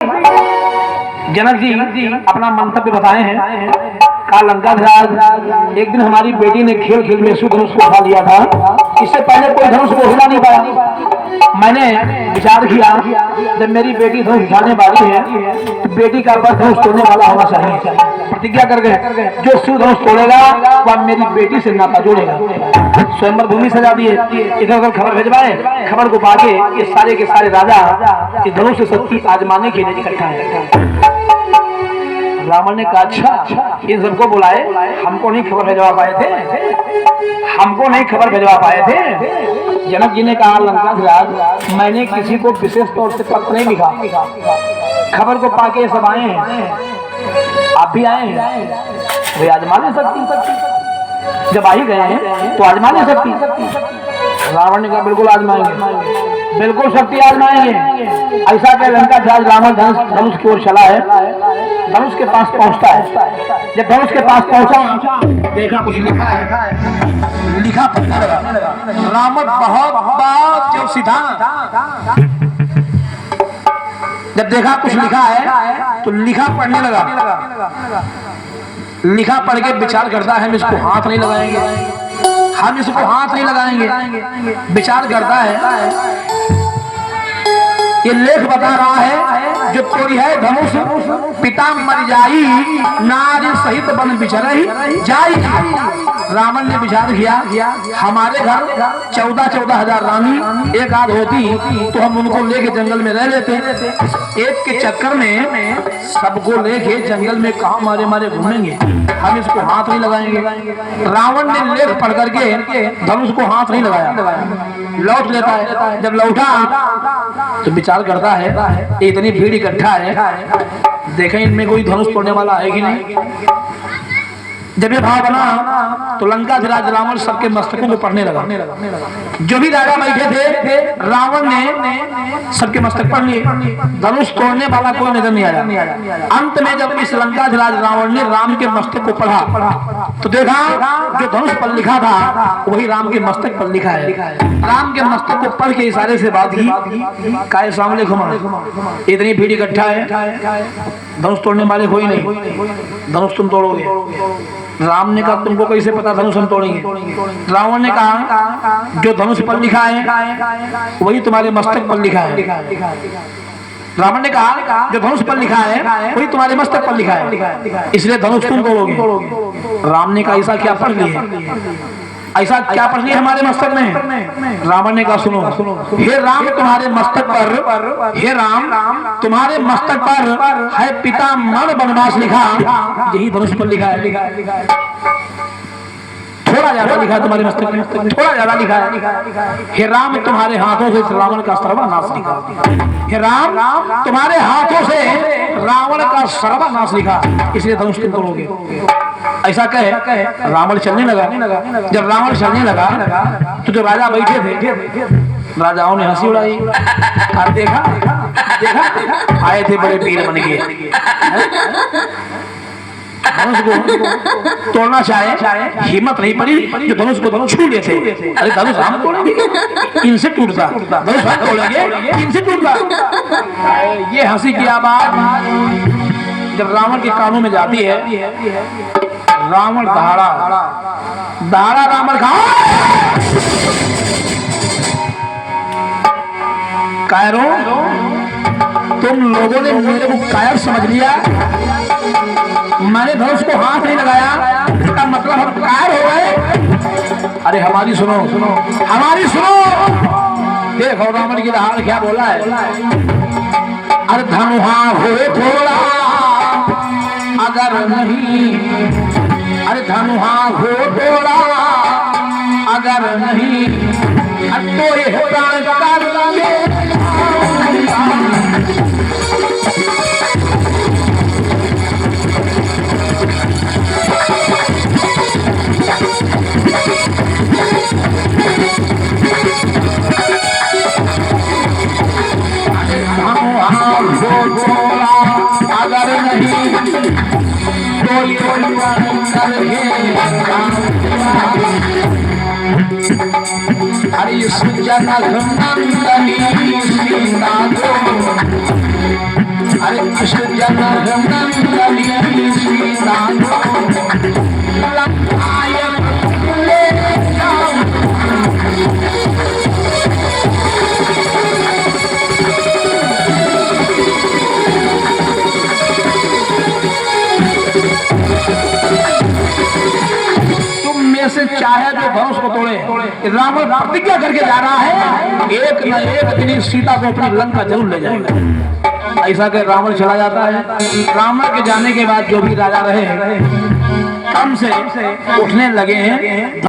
जनक जी अपना मंतव्य बताए हैं। कहा लंकाधिराज, एक दिन हमारी बेटी ने खेल खेल में धनुष को उठा लिया था। इससे पहले कोई धनुष को हिला नहीं पाया। मैंने विचार किया जब मेरी बेटी धनुष उठाने वाली है तो बेटी का बस धनुष तोड़ने वाला होना चाहिए। प्रतिज्ञा कर गए जो शिव धनुष तोड़ेगा वह मेरी बेटी से नाता जोड़ेगा। स्वयंवर भूमि सजा दिए, इधर उधर खबर भेजवाए। खबर को पाके ये सारे के सारे राजा इस धनुष से शक्ति आजमाने के लिए इकट्ठा है। रावण ने कहा अच्छा इन सबको बुलाए, हमको नहीं खबर भेजवा पाए थे, हमको नहीं खबर भेजवा पाए थे। जनक जी ने कहा लंकाधिराज, मैंने किसी को विशेष तौर से पत्र नहीं लिखा, खबर को पाके सब आए हैं, आप भी आए हैं, वे आजमा नहीं सकती। जब आ ही गए हैं तो आजमा नहीं सकती। रावण ने कहा बिल्कुल आजमाएंगे, बिल्कुल शक्ति आजमाएंगे। ऐसा कह लंकाधिराज रावण धनुष की ओर चला है। धनुष के पास पहुंचता है। जब धनुष के पास पहुंचा देखा कुछ लिखा है, लिखा रावण बहुत जो सीधा। जब देखा कुछ लिखा है तो लिखा पढ़ने लगा। लिखा पढ़ के विचार करता है हम इसको हाथ नहीं लगाएंगे, हम इसको हाथ नहीं लगाएंगे। विचार करता है ये लेख बता रहा है जो तोरी है धनुष पिता मर जाई, नारी सहित बन बिछरही जाई। रावण ने विचार किया हमारे घर 14,000 रानी एक आध होती तो हम उनको लेके जंगल में रह लेते। एक के चक्कर में सबको लेके जंगल में कहाँ मारे मारे घूमेंगे, हम इसको हाथ नहीं लगाएंगे। रावण ने लेख पढ़ करके धनुष को हाथ नहीं लगाया, लौट लेता है। जब लौटा तो विचार करता है इतनी भीड़ इकट्ठा है, देखें इनमें कोई धनुष तोड़ने वाला है कि नहीं। जब ये भाव बना तो लंकाधिराज रावण सबके मस्तकों को पढ़ने लगा। जो भी राजा बैठे थे रावण ने सबके मस्तक पढ़ लिए, धनुष तोड़ने वाला कोई नजर नहीं आया। अंत में जब इस लंकाधिराज रावण ने राम के मस्तक को पढ़ा तो देखा जो धनुष पर लिखा था वही राम के मस्तक पर लिखा है। राम के मस्तक को पढ़ के इशारे से बात की, काय सामने घुमा, इतनी भीड़ इकट्ठा है, धनुष तोड़ने वाले कोई नहीं, धनुष तुम तोड़ोगे। राम ने कहा तुमको कैसे पता धनुष हम तोड़ेंगे। रावण ने कहा जो धनुष पर लिखा है वही तुम्हारे मस्तक पर लिखा है। रावण ने कहा जो धनुष पर लिखा है वही तुम्हारे मस्तक पर लिखा है, इसलिए धनुष तुम तोड़ोगे। राम ने कहा ऐसा क्या पढ़ लिया, ऐसा क्या पढ़ लिया हमारे मस्तक में। रावण ने कहा सुनो, हे राम तुम्हारे मस्तक पर, हे राम तुम्हारे मस्तक पर है पिता मरण वनवास लिखा, यही धनुष पर लिखा है। थोड़ा ज्यादा लिखा है तुम्हारे मस्तक में, थोड़ा ज्यादा लिखा है। हे राम तुम्हारे हाथों से रावण का सर्वनाश लिखा, हे राम तुम्हारे हाथों से रावण का सर्वनाश लिखा, इसलिए धनुष तुम तोड़ोगे। ऐसा कहे रावण चलने लगा। जब रावण चलने लगा तो जो राजा बैठे थे राजाओं ने हंसी उड़ाई। और देखा आए थे बड़े पीर बन के, धनुष को तोड़ना चाहे हिम्मत नहीं पड़ी, जो धनुष को छू लेते। अरे धनुष हम तोड़ेंगे, इनसे टूटता, धनुष हम तोड़ेंगे इनसे टूटता। ये हंसी की आवाज जब रावण के कानों में जाती है, रावण दहाड़ा रावण कहा कायरों तुम लोगों ने मेरे को कायर समझ लिया, मैंने धनुष को हाथ नहीं लगाया, इसका मतलब हम कायर हो गए। अरे हमारी सुनो, हमारी सुनो। देखो रावण की दहाड़ क्या बोला है, अरे धनुहा हो थोड़ा अगर नहीं, अरे धनुहा हो थोड़ा अगर नहीं तो ये प्राण कर लागे। अगर नहीं तो ये हरि सुजन नंदनी सीता को, अरे इस जन्म गली सीता से चाहे जो धनुष को तोड़े। रावण प्रतिज्ञा करके जा रहा है एक न एक दिन सीता को अपनी लंका जरूर ले जाएगा। ऐसा कर रावण चला जाता है। रावण के जाने के बाद जो भी राजा रहे कम से उठने लगे हैं।